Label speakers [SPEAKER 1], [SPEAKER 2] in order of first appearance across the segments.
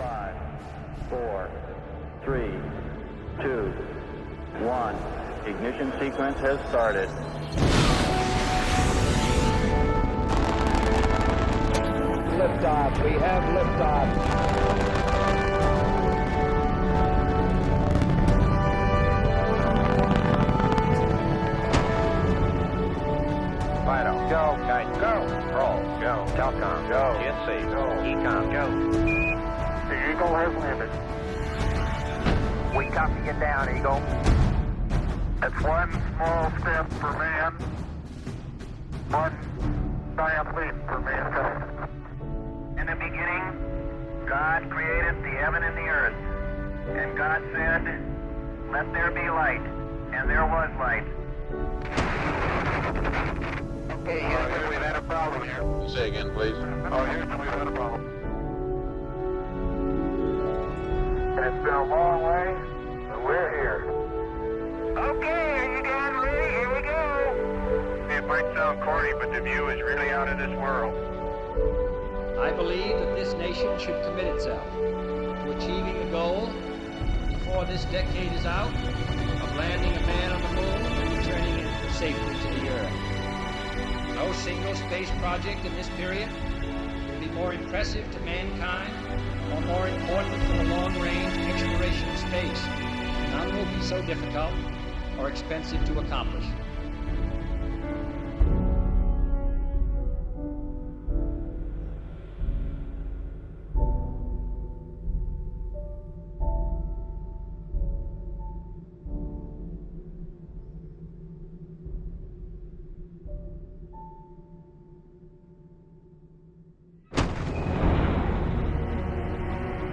[SPEAKER 1] 5, 4, 3, 2, 1. Ignition sequence has started.
[SPEAKER 2] Liftoff. We have liftoff.
[SPEAKER 3] Fido, go. Guide, go. Roll, go. Telcom, go. GNC, go. Ecom, go.
[SPEAKER 4] The Eagle has landed. We copy you down, Eagle. It's one small step for man, one giant leap for mankind. In the beginning, God created the heaven and the earth. And God said, let there be light. And there was light. Okay, Houston, we've had a problem here.
[SPEAKER 5] Say again, please.
[SPEAKER 4] Oh, Houston, we've had a problem. And it's been a long way, but we're here. Okay, are you guys ready? Here we go. It might sound corny, but the view is really out of this world.
[SPEAKER 6] I believe that this nation should commit itself to achieving a goal before this decade is out of landing a man on the moon and returning it safely to the earth. No single space project in this period will be more impressive to mankind or more important for the long-range exploration of space. None will be so difficult or expensive to accomplish.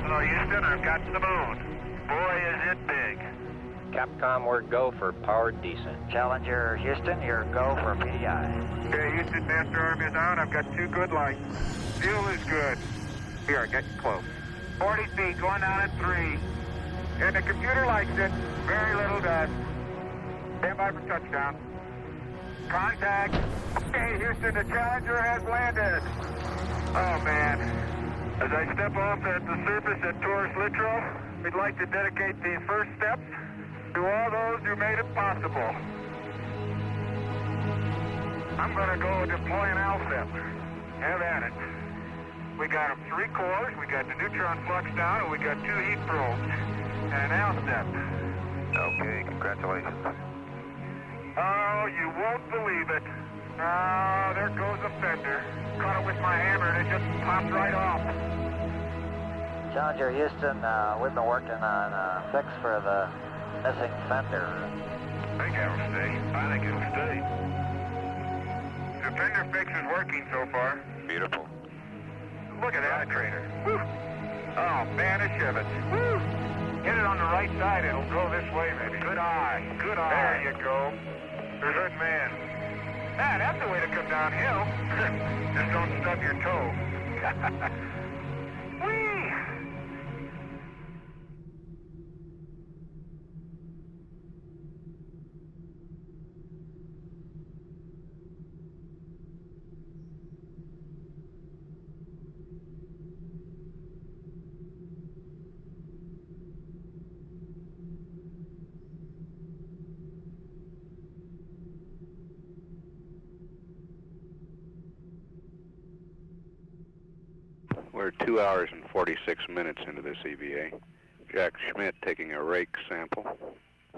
[SPEAKER 4] Hello, Houston, I've got to the moon. Boy, is it big.
[SPEAKER 3] Capcom, we're go for powered descent.
[SPEAKER 7] Challenger, Houston, your go for PDI.
[SPEAKER 4] Okay, Houston, master arm is on. I've got 2 good lights. Fuel is good. Here, I got you close. 40 feet, going down at 3. And the computer likes it. Very little dust. Stand by for touchdown. Contact. Okay, Houston, the Challenger has landed. Oh, man. As I step off at the surface at Taurus Littrow, we'd like to dedicate these first steps to all those who made it possible. I'm going to go deploy an Alcep. Have at it. We got 3 cores, we got the neutron flux down, and we got 2 heat probes. And an Alcep.
[SPEAKER 3] Okay, congratulations.
[SPEAKER 4] Oh, you won't believe it. Oh, there goes the fender. Caught it with my hammer and it just popped right off.
[SPEAKER 7] Challenger, Houston, we've been working on a fix for the missing fender.
[SPEAKER 4] I think it'll stay. I think it'll stay. The fender fix is working so far.
[SPEAKER 3] Beautiful.
[SPEAKER 4] Look at that crater. Woo. Oh, man, it's Shivets. Woo. Hit it on the right side, it'll go this way, maybe. Good eye. Good eye. There you go. Good man. Ah, that's the way to come downhill. Just don't stub your toe. Whee!
[SPEAKER 5] We're 2 hours and 46 minutes into this EVA. Jack Schmidt taking a rake sample.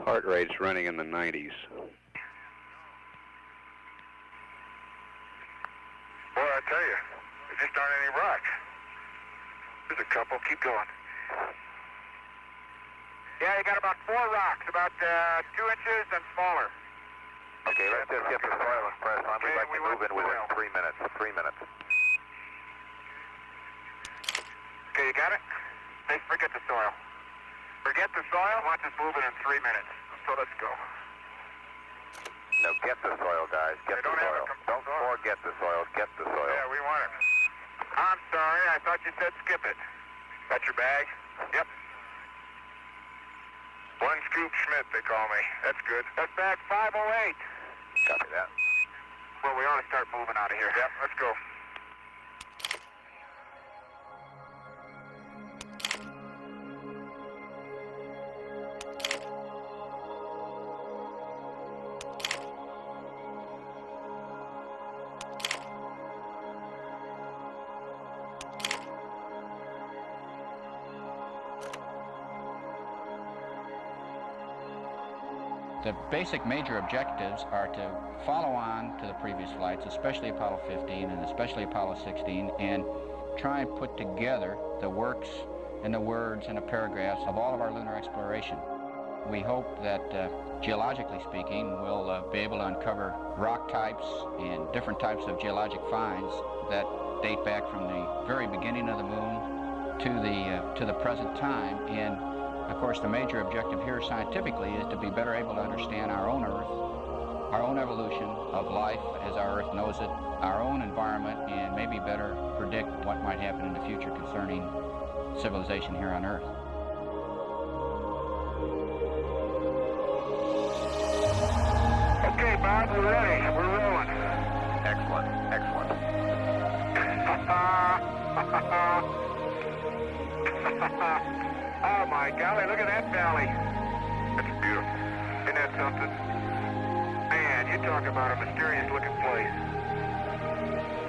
[SPEAKER 5] Heart rate's running in the 90s.
[SPEAKER 4] Boy, I tell you, there just aren't any rocks. There's a couple. Keep going. Yeah, you got about 4 rocks, about 2 inches and smaller.
[SPEAKER 3] Okay, let's just get the soil and press on. We'd like to move in within 3 minutes. 3 minutes.
[SPEAKER 4] Okay, you got it? Hey, forget the soil. Forget the soil? Watch us move it in 3 minutes. So let's go.
[SPEAKER 3] No, get the soil, guys. Get the soil. Don't forget the soil. Get the soil.
[SPEAKER 4] Yeah, we want it. I'm sorry. I thought you said skip it. Got your bag? Yep. 1 Scoop Schmidt, they call me. That's good. That's bag 508.
[SPEAKER 3] Copy that.
[SPEAKER 4] Well, we ought to start moving out of here. Yep, let's go.
[SPEAKER 8] The basic major objectives are to follow on to the previous flights, especially Apollo 15 and especially Apollo 16, and try and put together the works and the words and the paragraphs of all of our lunar exploration. We hope that, geologically speaking, we'll be able to uncover rock types and different types of geologic finds that date back from the very beginning of the moon to the present time. And of course, the major objective here scientifically is to be better able to understand our own Earth, our own evolution of life as our Earth knows it, our own environment, and maybe better predict what might happen in the future concerning civilization here on Earth.
[SPEAKER 4] Okay, Bob, we're ready. We're rolling.
[SPEAKER 3] Excellent, excellent.
[SPEAKER 4] Oh, my golly, look at that valley. That's beautiful. Isn't that something? Man, you talk about a mysterious-looking place.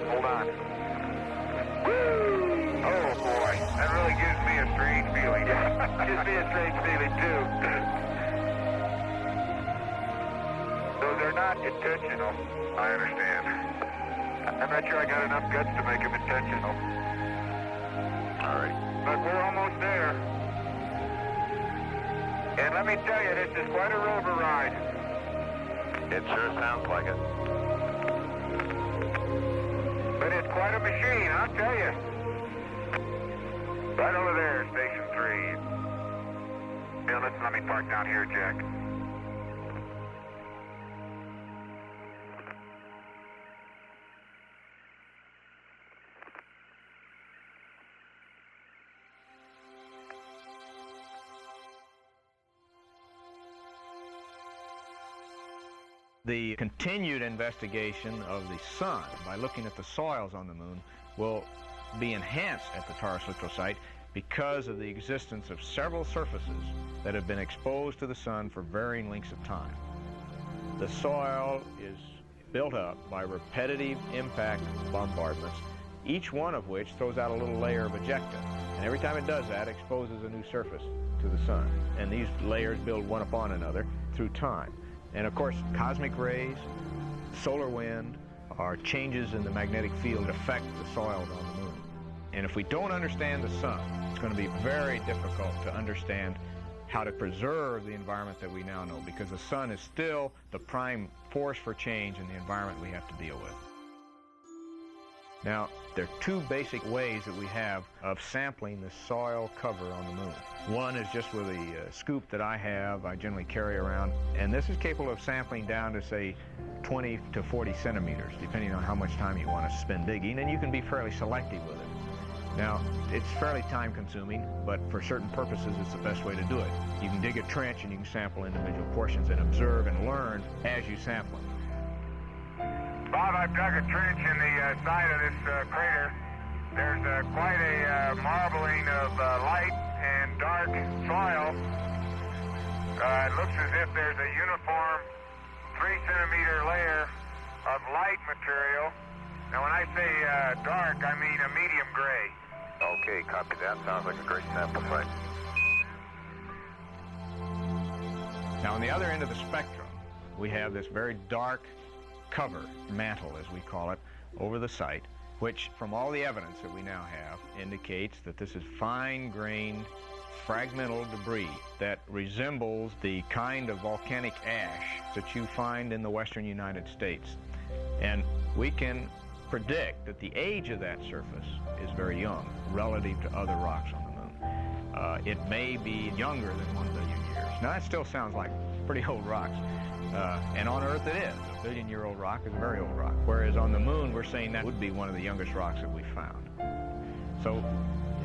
[SPEAKER 4] Hold on. Woo! Oh, boy. That really gives me a strange feeling. Gives me a strange feeling, too. Those are not intentional. I understand. I'm not sure I got enough guts to make them intentional.
[SPEAKER 3] All right.
[SPEAKER 4] But we're almost there. And let me tell you, this is quite a rover ride.
[SPEAKER 3] It sure sounds like it.
[SPEAKER 4] But it's quite a machine, I'll tell you. Right over there, Station 3. Here, listen, let me park down here, Jack.
[SPEAKER 2] The continued investigation of the sun by looking at the soils on the moon will be enhanced at the Taurus Littrow site because of the existence of several surfaces that have been exposed to the sun for varying lengths of time. The soil is built up by repetitive impact bombardments, each one of which throws out a little layer of ejecta. And every time it does that, it exposes a new surface to the sun. And these layers build one upon another through time. And of course, cosmic rays, solar wind, are changes in the magnetic field that affect the soils on the moon. And if we don't understand the sun, it's going to be very difficult to understand how to preserve the environment that we now know, because the sun is still the prime force for change in the environment we have to deal with. Now, there are two basic ways that we have of sampling the soil cover on the moon. One is just with a scoop that I generally carry around, and this is capable of sampling down to, say, 20 to 40 centimeters, depending on how much time you want to spend digging, and you can be fairly selective with it. Now, it's fairly time-consuming, but for certain purposes, it's the best way to do it. You can dig a trench and you can sample individual portions and observe and learn as you sample them.
[SPEAKER 4] Bob, I've dug a trench in the side of this crater. There's quite a marbling of light and dark soil. It looks as if there's a uniform 3-centimeter layer of light material. Now, when I say dark, I mean a medium gray.
[SPEAKER 3] Okay, copy that. Sounds like a great sample site.
[SPEAKER 2] Now, on the other end of the spectrum, we have this very dark cover, mantle as we call it, over the site, which from all the evidence that we now have indicates that this is fine-grained fragmental debris that resembles the kind of volcanic ash that you find in the western United States. And we can predict that the age of that surface is very young relative to other rocks on the moon. It may be younger than 1 billion years. Now, that still sounds like pretty old rocks. And on Earth it is. A billion-year-old rock is a very old rock. Whereas on the moon, we're saying that would be one of the youngest rocks that we've found. So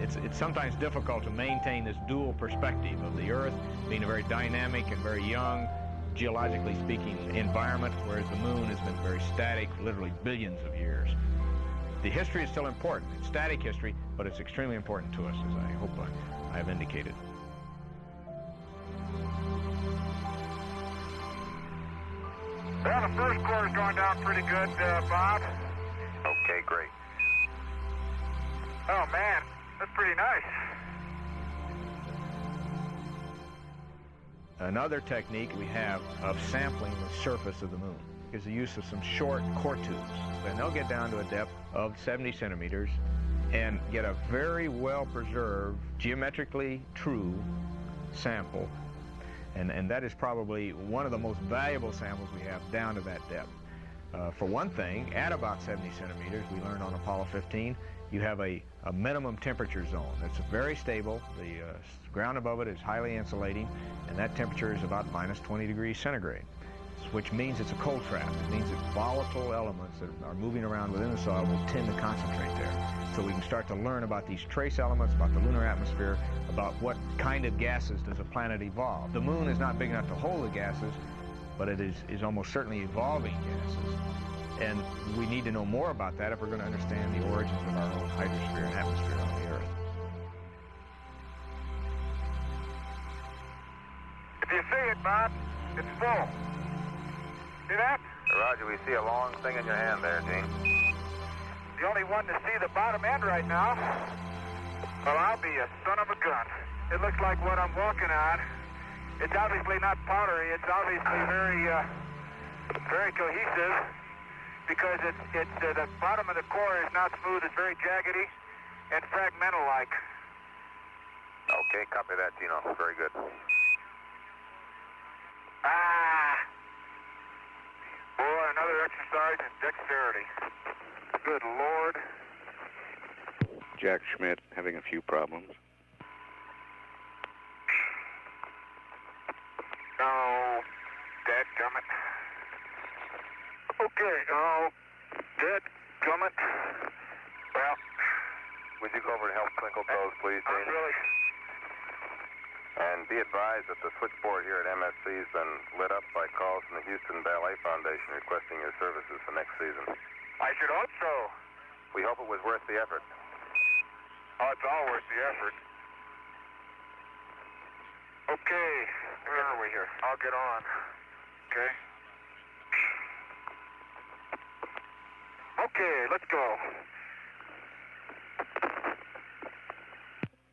[SPEAKER 2] it's sometimes difficult to maintain this dual perspective of the Earth being a very dynamic and very young, geologically speaking, environment, whereas the moon has been very static, literally billions of years. The history is still important. It's static history, but it's extremely important to us, as I hope I have indicated.
[SPEAKER 4] Well, the first core is going down pretty good, Bob.
[SPEAKER 3] Okay, great.
[SPEAKER 4] Oh, man, that's pretty nice.
[SPEAKER 2] Another technique we have of sampling the surface of the moon is the use of some short core tubes. And they'll get down to a depth of 70 centimeters and get a very well-preserved, geometrically true sample. And that is probably one of the most valuable samples we have down to that depth. For one thing, at about 70 centimeters, we learned on Apollo 15, you have a minimum temperature zone. It's very stable. The ground above it is highly insulating, and that temperature is about minus 20 degrees centigrade, which means it's a cold trap. It means that volatile elements that are moving around within the soil will tend to concentrate there. So we can start to learn about these trace elements, about the lunar atmosphere, about what kind of gases does a planet evolve. The moon is not big enough to hold the gases, but it is almost certainly evolving gases. And we need to know more about that if we're going to understand the origins of our own hydrosphere and atmosphere on the Earth.
[SPEAKER 4] If you see it, Bob, it's full. See that?
[SPEAKER 3] Roger, we see a long thing in your hand there, Gene.
[SPEAKER 4] The only one to see the bottom end right now. Well, I'll be a son of a gun. It looks like what I'm walking on. It's obviously not powdery. It's obviously very cohesive because the bottom of the core is not smooth. It's very jaggedy and fragmental-like.
[SPEAKER 3] Okay, copy that, Gino. Very good.
[SPEAKER 4] Boy, another exercise in dexterity. Good Lord.
[SPEAKER 5] Jack Schmitt having a few problems.
[SPEAKER 4] Oh, dadgummit. Okay, oh, dadgummit. Well,
[SPEAKER 3] would you go over and help twinkle toes, please, Gene?
[SPEAKER 4] Really.
[SPEAKER 3] And be advised that the switchboard here at MSC has been lit up by calls from the Houston Ballet Foundation requesting your services for next season.
[SPEAKER 4] I should hope so.
[SPEAKER 3] We hope it was worth the effort.
[SPEAKER 4] Oh, it's all worth the effort. Okay, where are we here? I'll get on. Okay. Okay, let's go.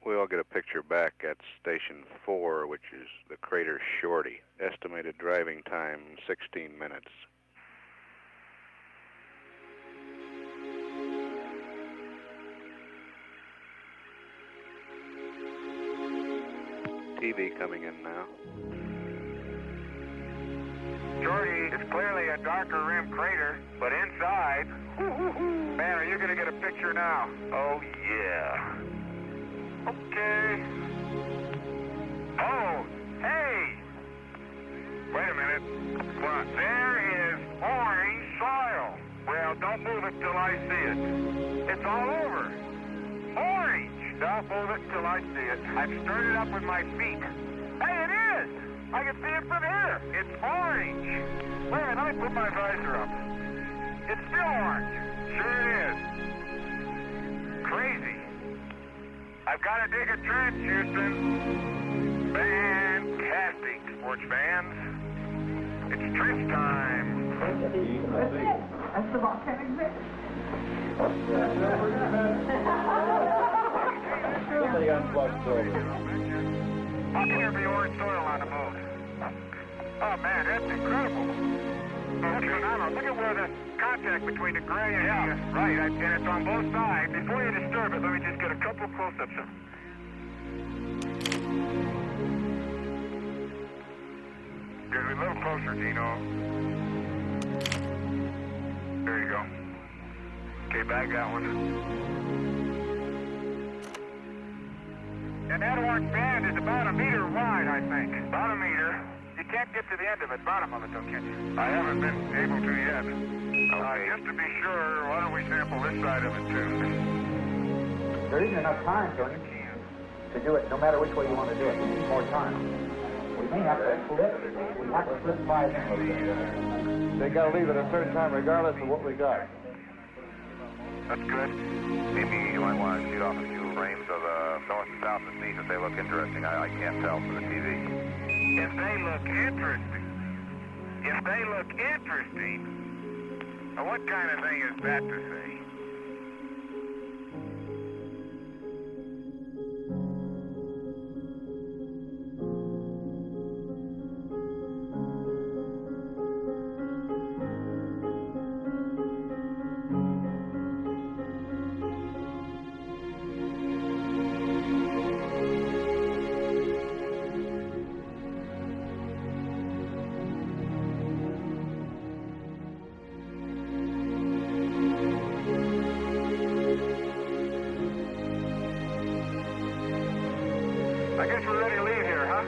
[SPEAKER 5] We all get a picture back at Station 4, which is the crater Shorty. Estimated driving time, 16 minutes. TV coming in now.
[SPEAKER 4] Shorty is clearly a darker rim crater, but inside, man, are you going to get a picture now? Oh, yeah. Okay. Oh, hey! Wait a minute. What? There is orange soil. Well, don't move it till I see it. It's all over. Orange. Don't move it till I see it. I've stirred it up with my feet. Hey, it is! I can see it from here. It's orange. Wait a minute, let me put my visor up. It's still orange. Sure it is. Crazy. I've got to dig a trench, Houston. Fantastic, sports fans. It's trench time.
[SPEAKER 9] That's the volcanic mix.
[SPEAKER 4] Somebody unplugged over. How can there be orange soil on the moon? Oh, man, that's incredible. That's phenomenal. Look at where the contact between the gray and the... Right, and it's on both sides. Before you disturb it, let me just get a couple close-ups. Get a little closer, Gino. There you go. Okay, back that one. And that orange band is about 1 meter wide, I think. About 1 meter. You can't get to the end of it, bottom of it, though, can you? I haven't been able to yet. Just to be sure, why don't we sample this side of it, too?
[SPEAKER 7] There isn't enough time, Tony, to do it, no matter which way you want to do it. We need more time. We may have to flip. We have to flip 5 in.
[SPEAKER 3] They got to leave at a certain time regardless of what we got.
[SPEAKER 4] That's good.
[SPEAKER 3] Maybe you might want to shoot off a few frames of north and south and see if they look interesting. I can't tell from the TV.
[SPEAKER 4] If they look interesting. If they look interesting. Now, what kind of thing is that to say? I guess we're ready to leave here, huh?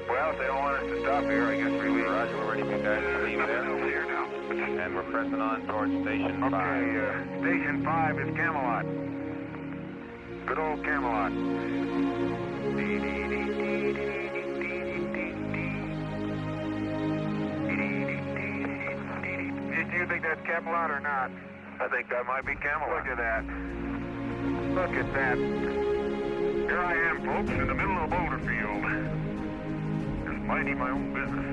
[SPEAKER 4] Well, if they don't want us to stop here, I guess we leave.
[SPEAKER 3] Roger, we're ready for you guys to leave there.
[SPEAKER 4] Here now.
[SPEAKER 3] And we're pressing on towards Station 5.
[SPEAKER 4] Okay, Station 5 is Camelot. Good old Camelot. Do you think that's Camelot or not? I think that might be Camelot. Look at that. Look at that. Here I am, folks, in the middle of a boulder field. Just minding my own business.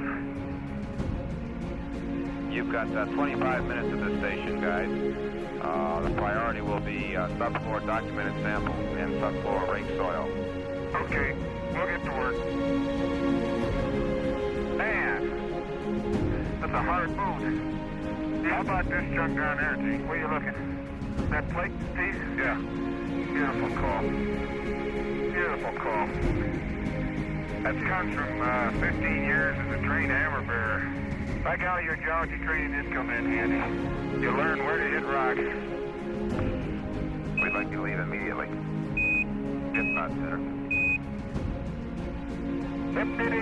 [SPEAKER 3] You've got 25 minutes at this station, guys. The priority will be subfloor documented samples and subfloor rake soil.
[SPEAKER 4] Okay, we'll get to work. Man, that's a hard boot. How about this junk down there, G? Where you looking? That plate piece? Yeah. Beautiful call. Beautiful call. That comes from 15 years as a trained hammer bearer. By golly, your geology training did come in handy. You learn where to hit rocks.
[SPEAKER 3] We'd like you to leave immediately. If not sooner.
[SPEAKER 4] Hippity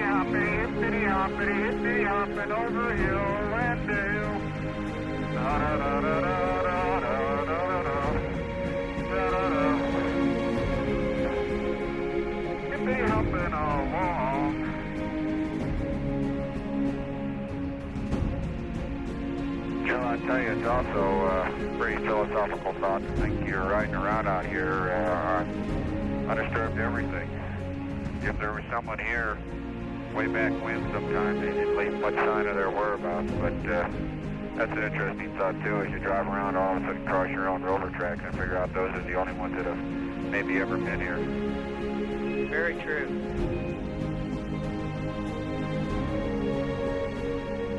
[SPEAKER 4] hopping over hill and dale. Da da da da da da da da da da da. Hippity hopping along. Joe, I tell you, it's also pretty philosophical thought to think you're riding around out here on undisturbed everything. If there was someone here way back when sometime, they didn't leave much sign of their whereabouts, but that's an interesting thought too, as you drive around all of a sudden cross your own rover tracks and figure out those are the only ones that have maybe ever been here.
[SPEAKER 6] Very true.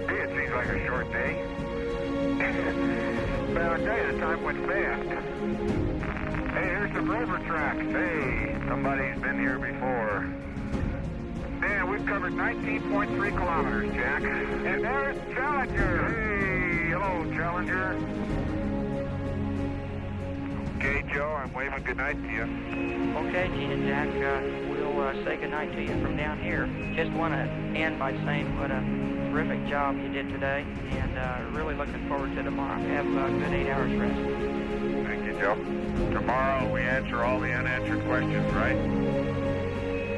[SPEAKER 4] Gee, it seems like a short day. But I'll tell you, the time went fast. Hey, here's some rover tracks. Hey, somebody's been here before. Man, we've covered 19.3 kilometers, Jack. And there's Challenger. Hey, hello, Challenger. Okay, Joe, I'm waving goodnight to you.
[SPEAKER 10] Okay, Gene and Jack, we'll say goodnight to you from down here. Just want to end by saying what a terrific job you did today, and really looking forward to tomorrow. Have a good 8 hours rest.
[SPEAKER 4] Thank you, Joe. Tomorrow we answer all the unanswered questions, right?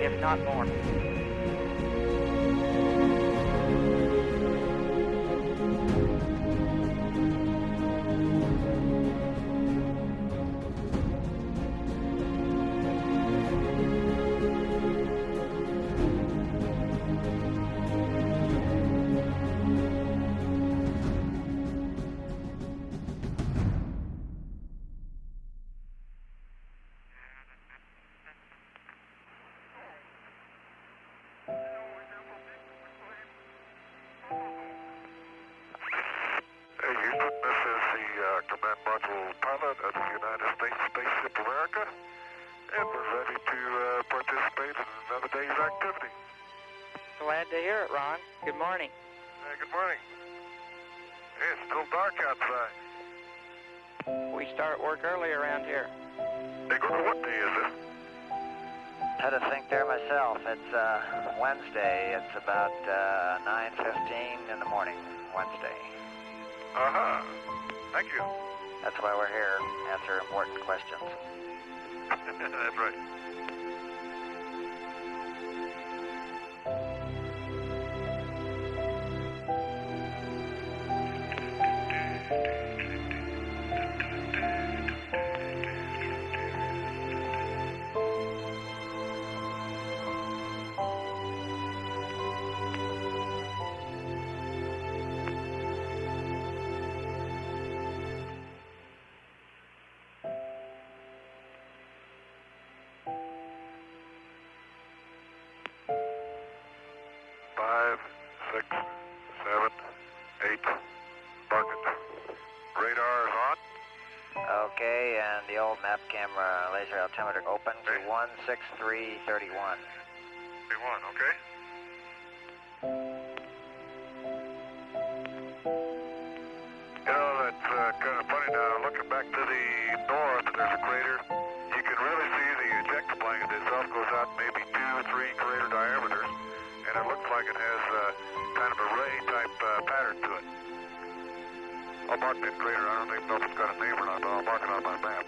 [SPEAKER 10] If not more. Glad to hear it, Ron. Good morning.
[SPEAKER 4] Good morning. Hey, it's still dark outside.
[SPEAKER 10] We start work early around here.
[SPEAKER 4] Hey, Gordon, what day is it?
[SPEAKER 11] Had to think there myself. It's Wednesday. It's about 9:15 in the morning, Wednesday.
[SPEAKER 4] Uh-huh. Thank you.
[SPEAKER 11] That's why we're here, answer important questions.
[SPEAKER 4] That's right.
[SPEAKER 11] Okay, and the old map camera laser altimeter open to 16331.
[SPEAKER 4] 31, okay. You know, that's kind of funny now. Looking back to the north, there's a crater. You can really see the ejector blanket itself goes out maybe 2-3 I'll mark that crater. I don't even know if it's got a name or not, but I'll mark it on my map.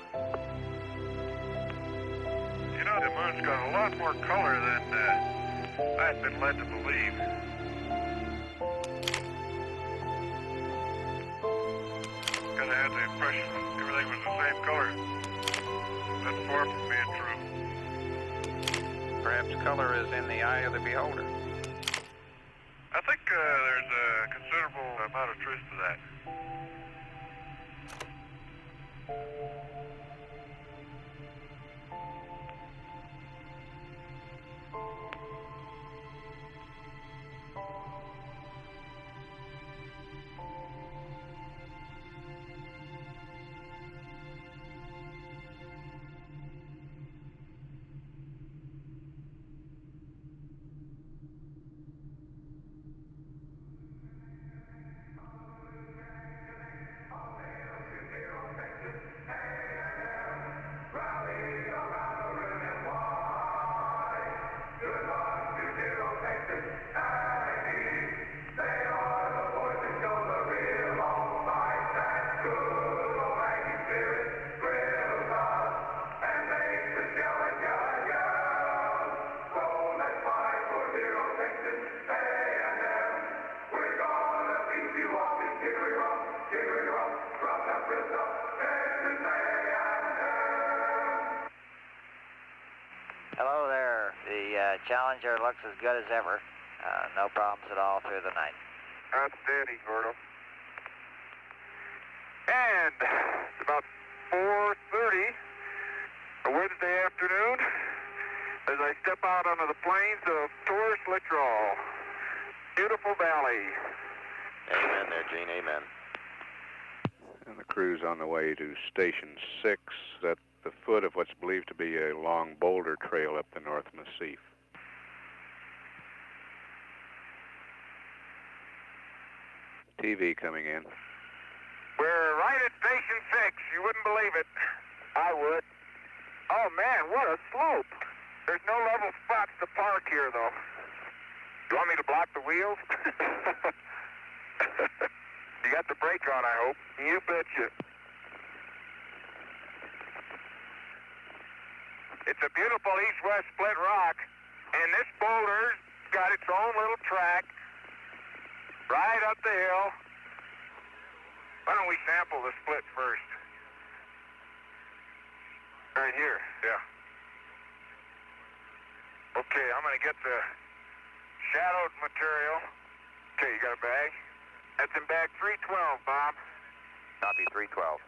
[SPEAKER 4] You know, the moon's got a lot more color than I've been led to believe. Because I had the impression everything was the same color. That's far from being true.
[SPEAKER 3] Perhaps color is in the eye of the beholder.
[SPEAKER 4] I think there's a considerable amount of truth to that.
[SPEAKER 11] Hello there. The Challenger looks as good as ever. No problems at all through the night.
[SPEAKER 4] Outstanding, Gordo. And it's about 4:30, a Wednesday afternoon, as I step out onto the plains of Torres Littoral. Beautiful valley.
[SPEAKER 3] Amen there, Gene, amen.
[SPEAKER 5] And the crew's on the way to Station 6 at the foot of what's believed to be a long boulder trail up the North Massif. TV coming in.
[SPEAKER 4] We're right at Station 6. You wouldn't believe it. I would. Oh, man, what a slope. There's no level spots to park here, though. You want me to block the wheels? You got the brake on, I hope. You betcha. It's a beautiful east-west split rock, and this boulder's got its own little track right up the hill. Why don't we sample the split first? Right here, yeah. Okay, I'm going to get the shadowed material. Okay, you got a bag? That's in bag 312, Bob.
[SPEAKER 3] Copy 312.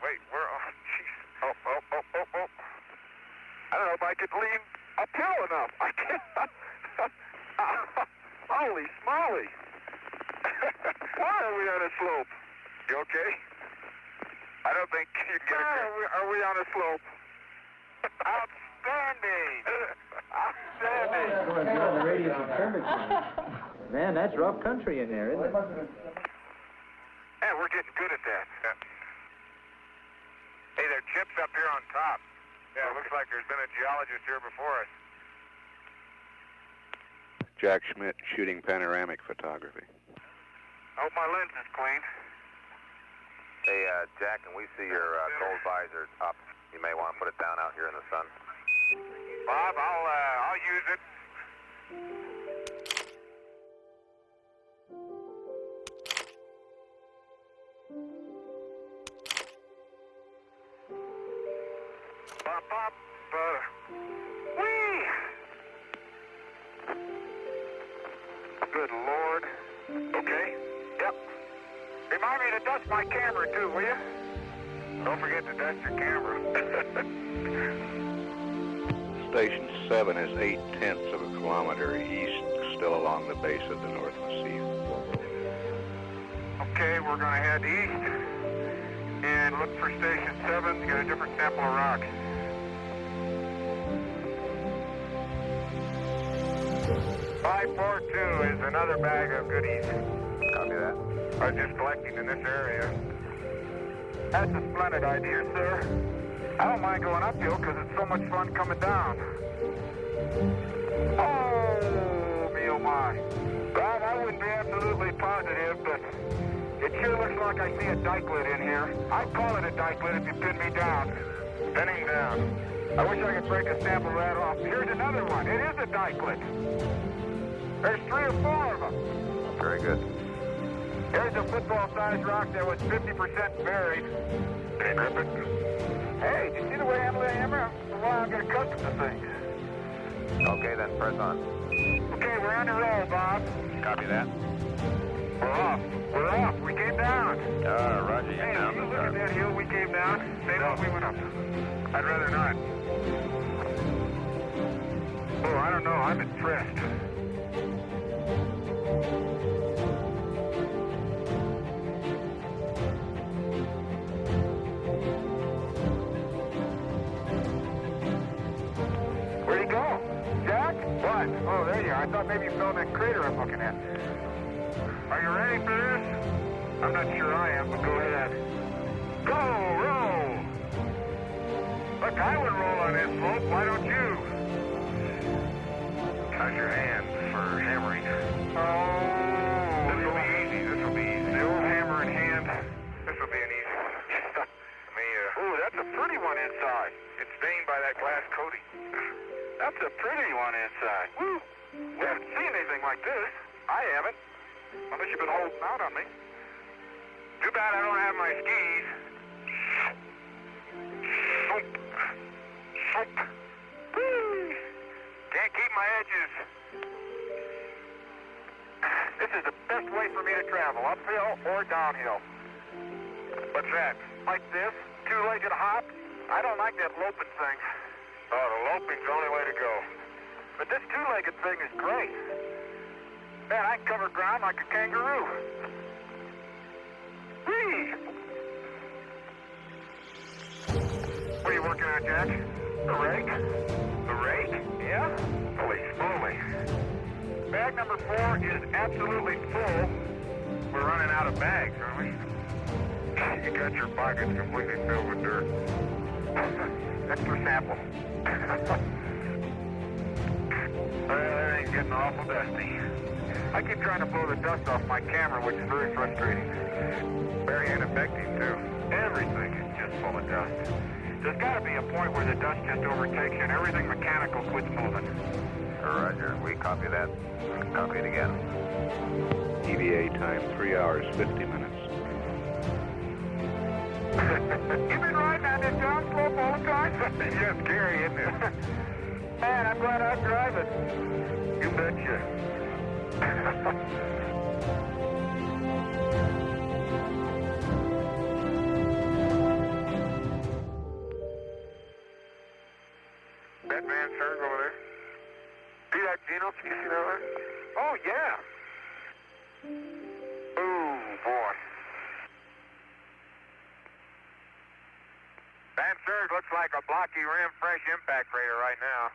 [SPEAKER 4] Wait, where? Oh, jeez. Oh. I don't know if I could lean uphill enough. I can't. Holy smoly. Why are we on a slope? You okay? I don't think you can get it. Are we on a slope? Outstanding. Outstanding.
[SPEAKER 6] You're on the radius of curvature. Man, that's rough country in there, isn't it?
[SPEAKER 4] Yeah, we're getting good at that. Yeah. Hey, there are chips up here on top. Yeah, it looks like there's been a geologist here before us.
[SPEAKER 5] Jack Schmidt shooting panoramic photography.
[SPEAKER 4] I hope my lens is clean.
[SPEAKER 3] Hey, Jack, can we see your cold visor up? You may want to put it down out here in the sun.
[SPEAKER 4] Bob, I'll use it. Bop, whee! Good Lord. Okay, yep. Remind me to dust my camera, too, will you? Don't forget to dust your camera.
[SPEAKER 5] Station 7 is 0.8 of a kilometer east, still along the base of the North Massif.
[SPEAKER 4] Okay, we're going to head east and look for Station 7 to get a different sample of rock. .542 is another bag of goodies.
[SPEAKER 3] Copy that.
[SPEAKER 4] I was just collecting in this area. That's a splendid idea, sir. I don't mind going uphill because it's so much fun coming down. Oh, me oh my. Bob, I wouldn't be absolutely positive, but It sure looks like I see a dikelet in here. I'd call it a dikelet if you pin me down. Pinning down. I wish I could break a sample right off. Here's another one. It is a dikelet. There's 3 or 4 of them.
[SPEAKER 3] Very good.
[SPEAKER 4] Here's a football-sized rock that was 50% buried. Can you grip it? Hey, did you see the way I handle the hammer? Well, I'm going to custom the thing.
[SPEAKER 3] Okay, then press on.
[SPEAKER 4] Okay, we're on the roll, Bob.
[SPEAKER 3] Copy that.
[SPEAKER 4] We're off. We're off. We came down.
[SPEAKER 3] Roger.
[SPEAKER 4] Hey, did you look at that hill we came down? They know we went up. I'd rather not. Oh, I don't know. I'm impressed. Where'd he go? Jack? What? Oh, there you are. I thought maybe you fell in that crater I'm looking at. Are you ready for this? I'm not sure I am, but go ahead. Go! Roll! Look, I would roll on this slope. Why don't you? How's your hand for hammering? Oh, this will be easy. This will be easy. The old hammer in hand. This will be an easy one. Ooh, that's a pretty one inside. It's stained by that glass coating. That's a pretty one inside. Woo! We haven't seen anything like this. I haven't. Unless you've been holding out on me. Too bad I don't have my skis. Shoop. Shoop. Woo! Can't keep my edges. This is the best way for me to travel, uphill or downhill. What's that? Like this? Two-legged hop? I don't like that loping thing. Oh, the loping's the only way to go. But this two-legged thing is great. Man, I can cover ground like a kangaroo. Whee! What are you working on, Jack? The rake? The rake? Yeah? Holy smoly. Bag number 4 is absolutely full. We're running out of bags, aren't we? You got your pockets completely filled with dirt. That's for sample. Well, everything's getting awful dusty. I keep trying to blow the dust off my camera, which is very frustrating. Very ineffective, too. Everything is just full of dust. There's got to be a point where the dust just overtakes you and everything mechanical quits moving.
[SPEAKER 3] Roger. We copy that. Copy it again.
[SPEAKER 5] EVA time 3 hours 50 minutes.
[SPEAKER 4] You've been riding on this down slope all the time? Yeah, it's scary, isn't it? Man, I'm glad I drive it. You betcha. That Van Serg over there? See that Gino? Can you see that over there? Oh, yeah. Oh, boy. Van Serg looks like a blocky rim fresh impact crater right now.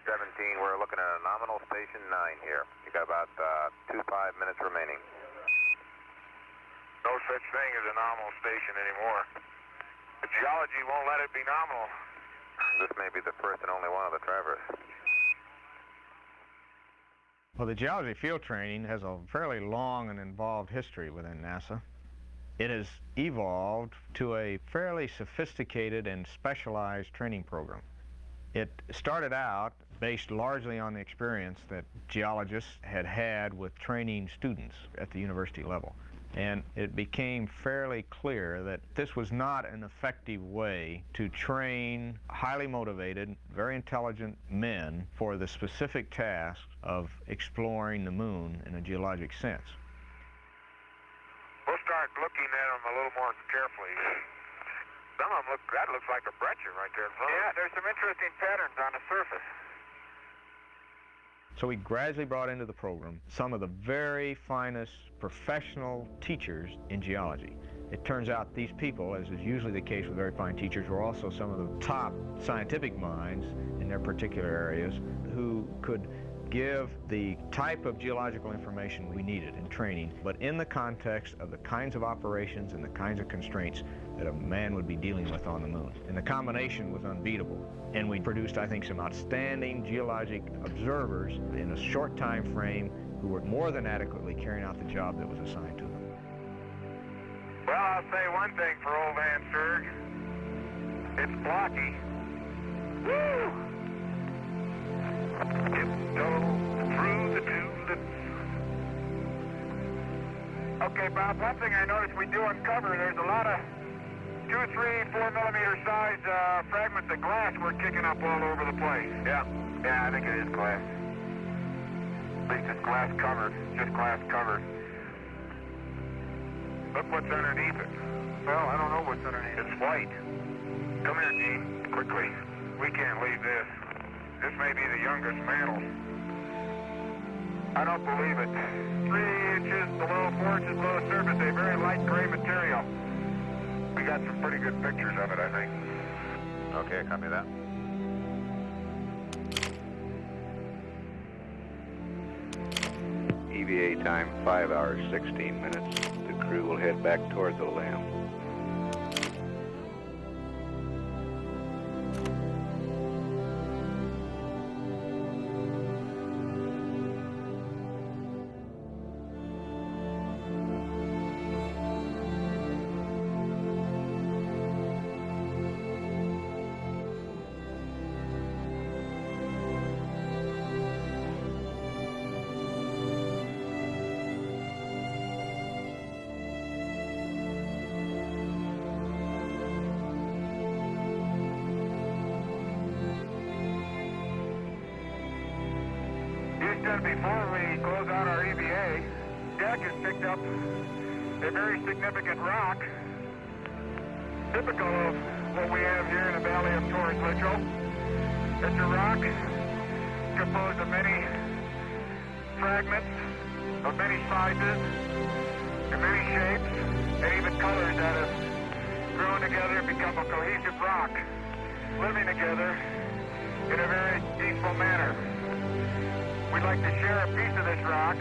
[SPEAKER 3] 17, we're looking at a nominal station 9 here. You got about 5 minutes remaining.
[SPEAKER 4] No such thing as a nominal station anymore. The geology won't let it be nominal.
[SPEAKER 3] This may be the first and only one of the traverse.
[SPEAKER 2] Well, the geology field training has a fairly long and involved history within NASA. It has evolved to a fairly sophisticated and specialized training program. It started out based largely on the experience that geologists had had with training students at the university level. And it became fairly clear that this was not an effective way to train highly motivated, very intelligent men for the specific task of exploring the moon in a geologic sense.
[SPEAKER 4] We'll start looking at them a little more carefully. Some of them that looks like a breccia right there. Yeah, there's some interesting patterns on the surface.
[SPEAKER 2] So we gradually brought into the program some of the very finest professional teachers in geology. It turns out these people, as is usually the case with very fine teachers, were also some of the top scientific minds in their particular areas who could give the type of geological information we needed in training, but in the context of the kinds of operations and the kinds of constraints that a man would be dealing with on the moon. And the combination was unbeatable. And we produced, I think, some outstanding geologic observers in a short time frame who were more than adequately carrying out the job that was assigned to them.
[SPEAKER 4] Well, I'll say one thing for old Van Serg. It's blocky. Woo! Tiptoe through the tulips. Okay, Bob, one thing I noticed we do uncover, there's a lot of 2, 3, 4 millimeter size fragments of glass we're kicking up all over the place. Yeah, I think it is glass. At least it's glass covered, just glass covered. Look what's underneath it. Well, I don't know what's underneath. It's white. Come here, Gene, quickly. We can't leave this. This may be the youngest mantle. I don't believe it. 3 inches below, 4 inches below the surface, a very light gray material. We got some pretty good pictures of it, I think.
[SPEAKER 3] Okay, copy that.
[SPEAKER 5] EVA time 5 hours 16 minutes. The crew will head back toward the LAM.
[SPEAKER 4] Before we close out our EVA, Jack has picked up a very significant rock, typical of what we have here in the valley of Torres Litchell. It's a rock composed of many fragments of many sizes and many shapes and even colors that have grown together and become a cohesive rock, living together in a very peaceful manner. We'd like to share a piece of this rock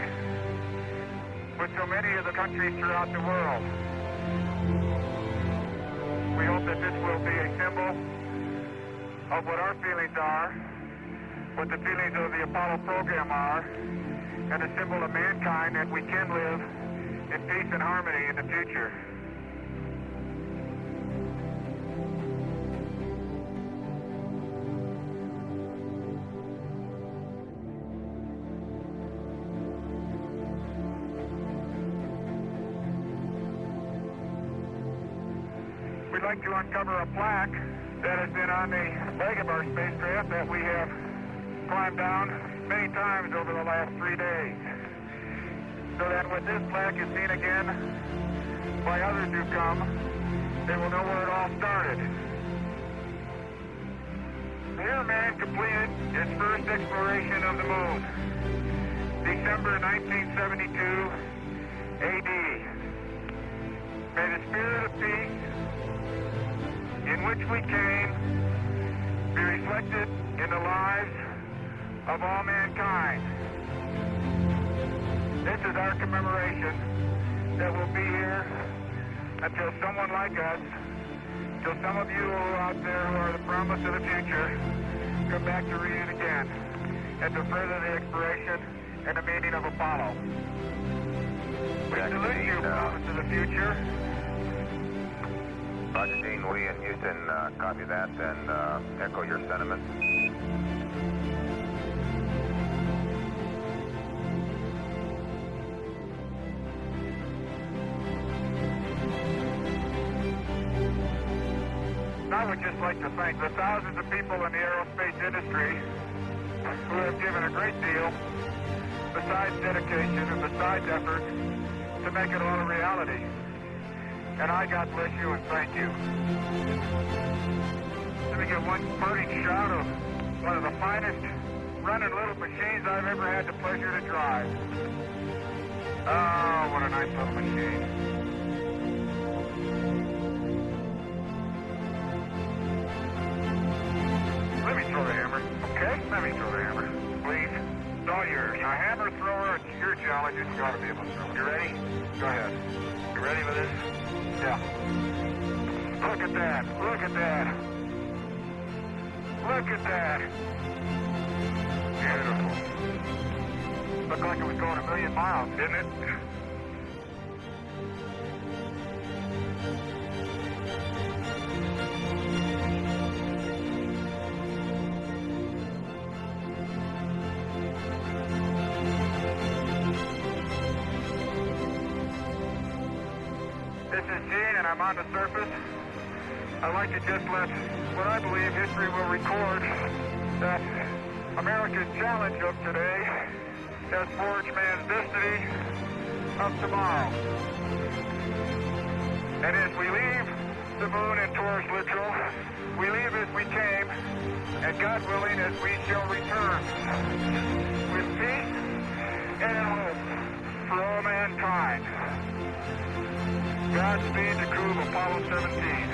[SPEAKER 4] with so many of the countries throughout the world. We hope that this will be a symbol of what our feelings are, what the feelings of the Apollo program are, and a symbol of mankind that we can live in peace and harmony in the future. We'd like to uncover a plaque that has been on the leg of our spacecraft that we have climbed down many times over the last 3 days. So that when this plaque is seen again by others who come, they will know where it all started. Here man completed his first exploration of the moon, December 1972 AD. May the spirit of peace in which we came be reflected in the lives of all mankind. This is our commemoration that will be here until someone like us, till some of you who are out there who are the promise of the future, come back to read it again and to further the exploration and the meaning of Apollo. We salute you, promise of the future.
[SPEAKER 3] Roger, Dean, we in Houston copy that and echo your sentiments.
[SPEAKER 4] I would just like to thank the thousands of people in the aerospace industry who have given a great deal, besides dedication and besides effort, to make it all a reality. And I, God bless you and thank you. Let me get one parting shot of one of the finest running little machines I've ever had the pleasure to drive. Oh, what a nice little machine. Let me throw the hammer, okay? Let me throw the hammer, please. It's all yours. A hammer thrower, it's your challenge, and you ought to be able to throw it. You ready? Go ahead. You ready for this? Yeah. Look at that. Look at that. Look at that. Beautiful. Looked like it was going 1,000,000 miles, didn't it? This is Gene, and I'm on the surface. I'd like to just let what I believe history will record that America's challenge of today has forged man's destiny of tomorrow. And as we leave the moon in Taurus Littrell, we leave as we came, and God willing, as we shall return, with peace and hope for all mankind. Godspeed the crew of Apollo 17.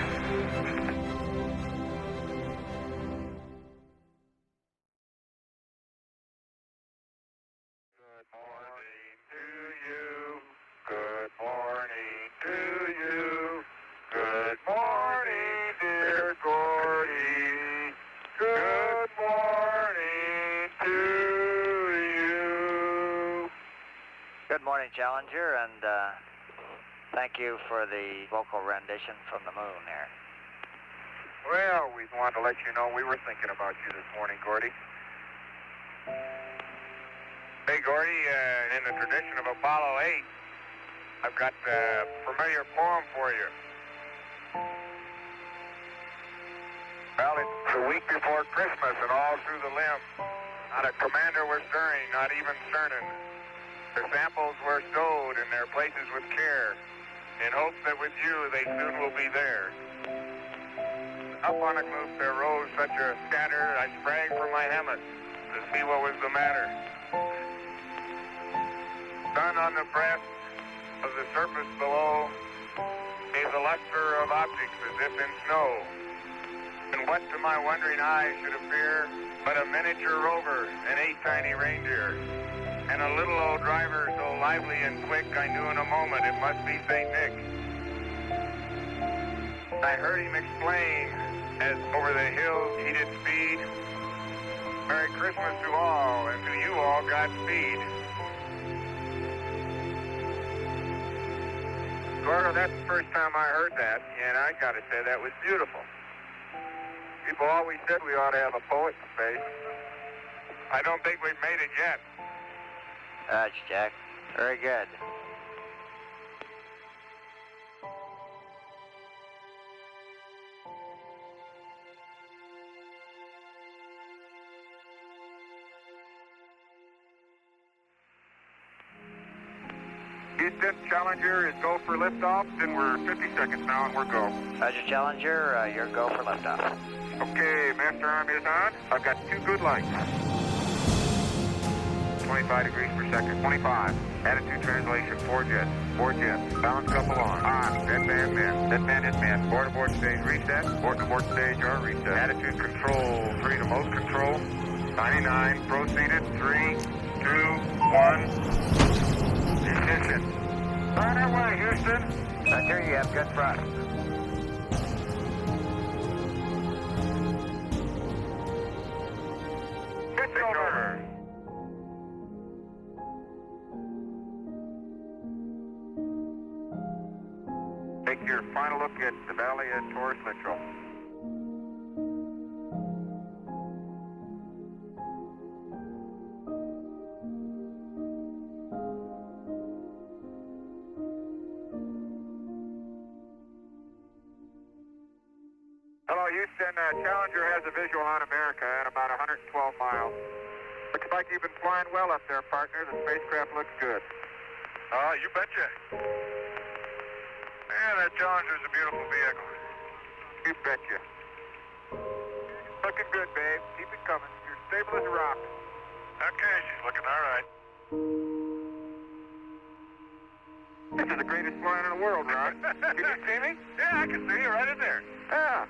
[SPEAKER 11] Good morning, Challenger, and thank you for the vocal rendition from the moon there.
[SPEAKER 4] Well, we wanted to let you know we were thinking about you this morning, Gordy.
[SPEAKER 3] Hey, Gordy, in the tradition of Apollo 8, I've got a familiar poem for you. Well, it's the week before Christmas, and all through the limb, not a commander was stirring, not even Cernan. Their samples were stowed in their places with care, in hopes that with you they soon will be there. Up on a group there rose such a scatter, I sprang from my hammock to see what was the matter. Sun on the breast of the surface below gave the luster of objects as if in snow. And what to my wondering eyes should appear but a miniature rover and 8 tiny reindeer. And a little old driver so lively and quick I knew in a moment it must be St. Nick. I heard him explain as over the hills he did speed. Merry Christmas to all, and to you all Godspeed. Gordo, that's the first time I heard that, and I gotta say that was beautiful. People always said we ought to have a poet in space. I don't think we've made it yet.
[SPEAKER 11] That's Jack. Very good.
[SPEAKER 4] Houston, Challenger is go for liftoff, and we're 50 seconds now, and we're go.
[SPEAKER 11] Roger, Challenger, you're go for liftoff.
[SPEAKER 4] Okay, master arm is on. I've got 2 good lights. 25 degrees per second. 25. Attitude translation, 4 jets. 4 jets. Balance couple on. On. Dead man min. Dead man is min. Board aboard stage reset. Board to board stage are reset. Attitude control 3 to most control. 99. Proceeded. 3, 2, 1. Ignition. On our way, Houston.
[SPEAKER 11] Roger, you have good thrust.
[SPEAKER 4] Pitch over. Take your final look at the valley at Taurus Littrell. Hello, Houston. Challenger has a visual on America at about 112 miles. Looks like you've been flying well up there, partner. The spacecraft looks good.
[SPEAKER 3] You betcha. Yeah, that Challenger's a beautiful vehicle.
[SPEAKER 4] You betcha. Looking good, babe. Keep it coming. You're stable as a rock.
[SPEAKER 3] Okay, she's looking all right.
[SPEAKER 4] This is the greatest flying in the world, Ron. Can you see me?
[SPEAKER 3] Yeah, I can see you right in there.
[SPEAKER 4] Yeah.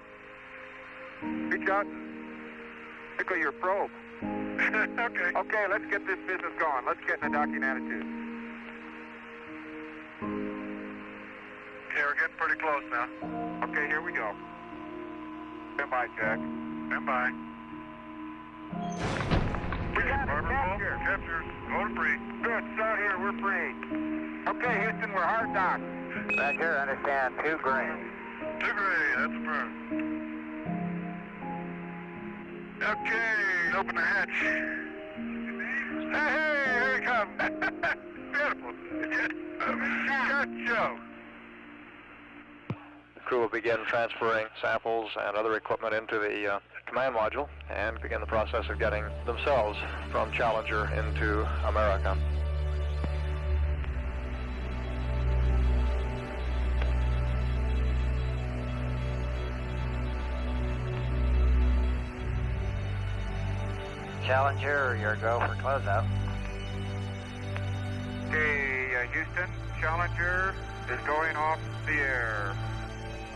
[SPEAKER 4] Reach out and tickle your probe.
[SPEAKER 3] Okay.
[SPEAKER 4] Okay, let's get this business going. Let's get in a docking attitude.
[SPEAKER 3] Yeah, we're getting pretty close now.
[SPEAKER 4] Okay, here we go. Stand by, Jack.
[SPEAKER 3] Stand by.
[SPEAKER 4] We Capture. Going free. Good. Start here. We're free. Okay, Houston, we're hard docked.
[SPEAKER 11] Roger, understand. 2 green.
[SPEAKER 3] 2 gray, that's affirmed. Okay, open the hatch. Hey, here he comes. Beautiful. Good show.
[SPEAKER 12] The crew will begin transferring samples and other equipment into the command module and begin the process of getting themselves from Challenger into America.
[SPEAKER 11] Challenger, your go for closeout.
[SPEAKER 4] Okay, Houston, Challenger is going off the air.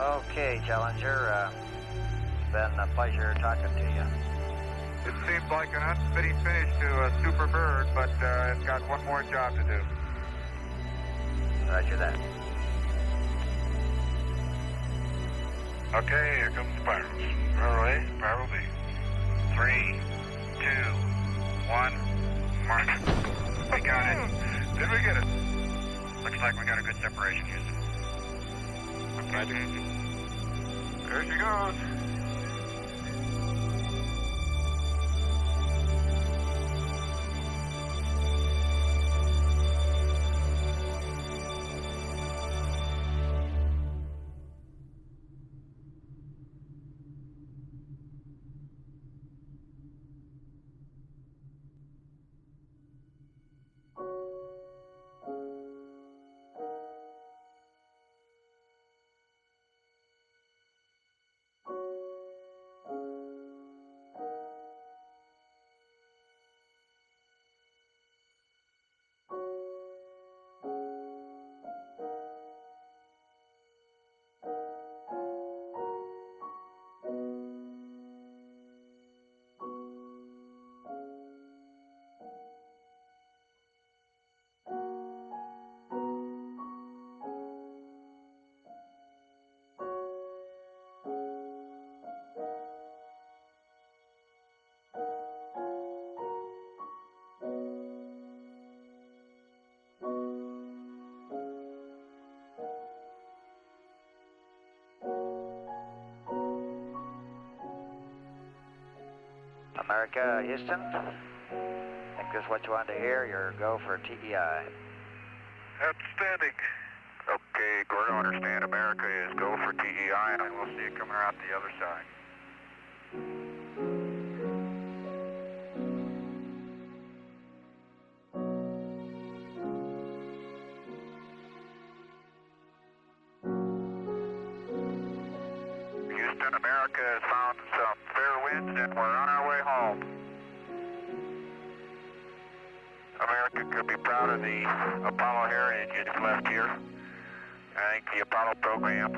[SPEAKER 11] Okay, Challenger, it's been a pleasure talking to you.
[SPEAKER 4] It seems like an unfitting finish to a Super Bird, but it's got one more job to do.
[SPEAKER 11] Roger that.
[SPEAKER 3] Okay, here comes the spirals. Spiral A, spiral B. 3, 2, 1, mark. We got it. Did we get it? Looks like we got a good separation, Houston. There she goes.
[SPEAKER 11] America, Houston. Think this is what you wanted to hear? Your go for TEI.
[SPEAKER 3] Outstanding. Okay, Gordo, understand. America is go for TEI, and we'll see it coming out the other side. Houston, America has found some fair winds, and we're on our way home. America could be proud of the Apollo heritage it's left here. I think the Apollo program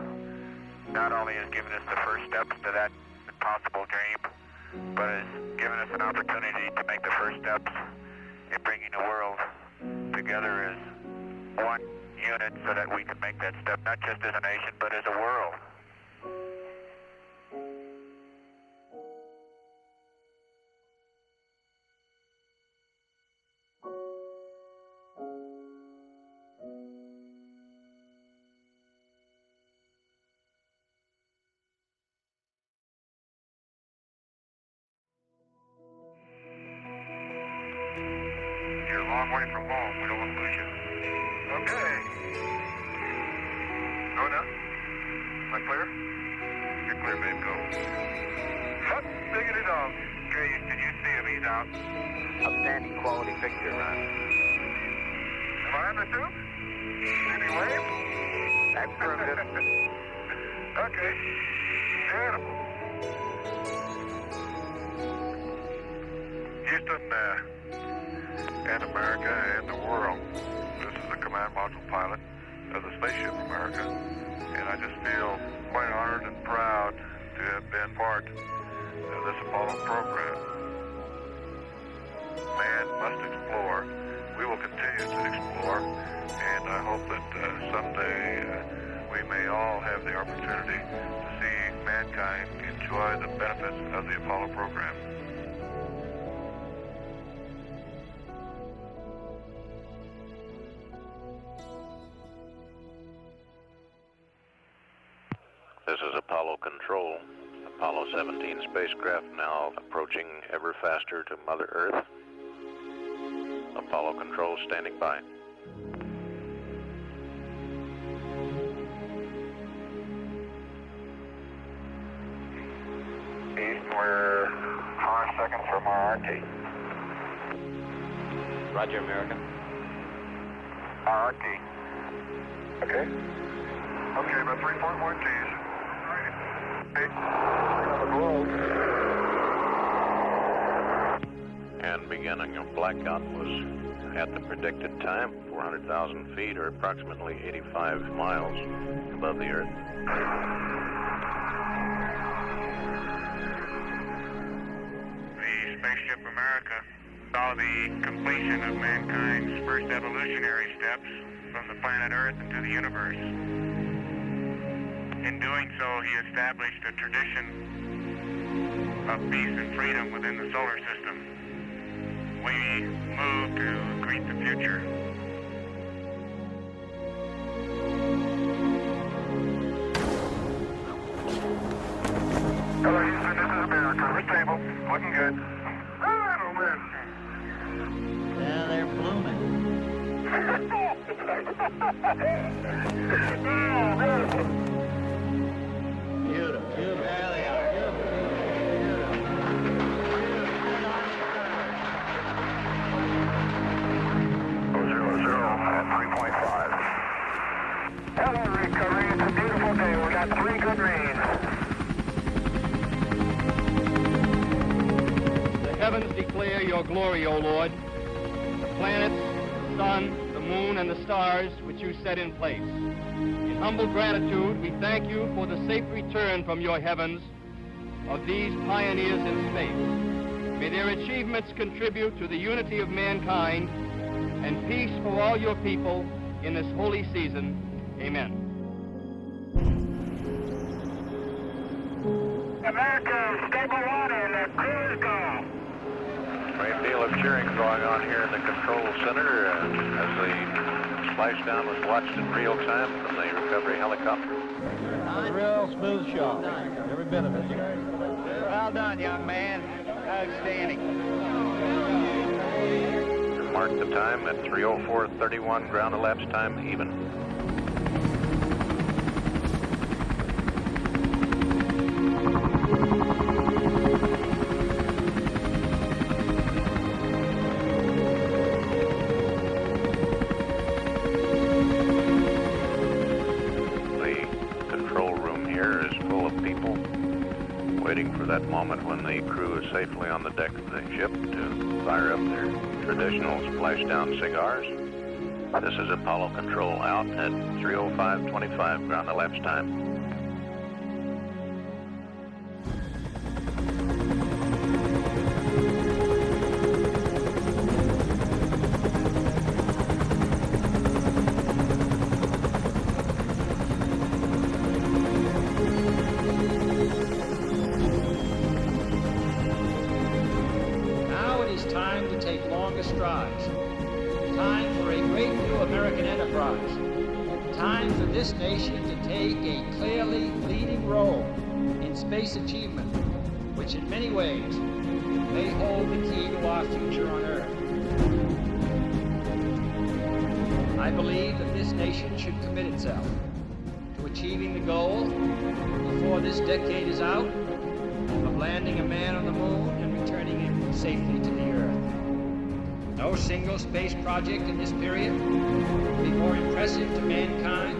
[SPEAKER 3] not only has given us the first steps to that impossible dream, but has given us an opportunity to make the first steps in bringing the world together as one unit so that we can make that step not just as a nation, but as a world. You're a long way from home. We don't want to lose you. Okay. Go now. Am I clear? You're clear, babe. Go. Hut, diggity dog. Okay, did you see him? He's out.
[SPEAKER 11] Outstanding quality picture, Ron.
[SPEAKER 3] Am I on the tube? Did he wave?
[SPEAKER 11] Affirmative.
[SPEAKER 3] Okay. Beautiful. Houston, and America and the world. This is the command module pilot of the Spaceship America, and I just feel quite honored and proud to have been part of this Apollo program. Man must explore. We will continue to explore, and I hope that someday we may all have the opportunity to see mankind enjoy the benefits of the Apollo program.
[SPEAKER 5] This is Apollo Control. Apollo 17 spacecraft now approaching ever faster to Mother Earth. Apollo Control standing by.
[SPEAKER 3] East, we're 5 seconds from our RT.
[SPEAKER 11] Roger, American.
[SPEAKER 3] Our RT. Okay. Okay, about 3.1 Gs.
[SPEAKER 5] And beginning of blackout was at the predicted time, 400,000 feet or approximately 85 miles above the Earth.
[SPEAKER 3] The Spaceship America saw the completion of mankind's first evolutionary steps from the planet Earth into the universe. In doing so, he established a tradition of peace and freedom within the solar system. We move to greet the future. Hello, Houston, this is America. We're stable. Looking good. Oh, man.
[SPEAKER 9] Yeah, they're blooming. Beautiful. Beautiful. There they are.
[SPEAKER 3] Hello, recovery. It's a beautiful day. We got 3 good rains.
[SPEAKER 6] The heavens declare your glory, O Lord. The planets, the sun, the moon, and the stars which you set in place. In humble gratitude, we thank you for the safe return from your heavens of these pioneers in space. May their achievements contribute to the unity of mankind and peace for all your people in this holy season. Amen.
[SPEAKER 3] America, stable water, and the crew is gone.
[SPEAKER 5] Great deal of cheering going on here in the control center as the splashdown was watched in real time from the recovery helicopter.
[SPEAKER 9] A real smooth shot. Every bit of it.
[SPEAKER 8] Well done, young man. Outstanding.
[SPEAKER 5] Mark the time at 3:04:31, ground elapsed time even. Waiting for that moment when the crew is safely on the deck of the ship to fire up their traditional splashdown cigars. This is Apollo Control out at 3:05:25 ground elapsed time.
[SPEAKER 6] Time to take longer strides. Time for a great new American enterprise. Time for this nation to take a clearly leading role in space achievement, which in many ways may hold the key to our future on Earth. I believe that this nation should commit itself to achieving the goal, before this decade is out, of landing a man on the moon and returning him safely to the Earth. No single space project in this period will be more impressive to mankind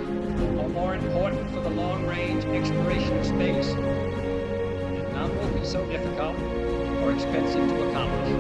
[SPEAKER 6] or more important for the long-range exploration of space, and none will be so difficult or expensive to accomplish.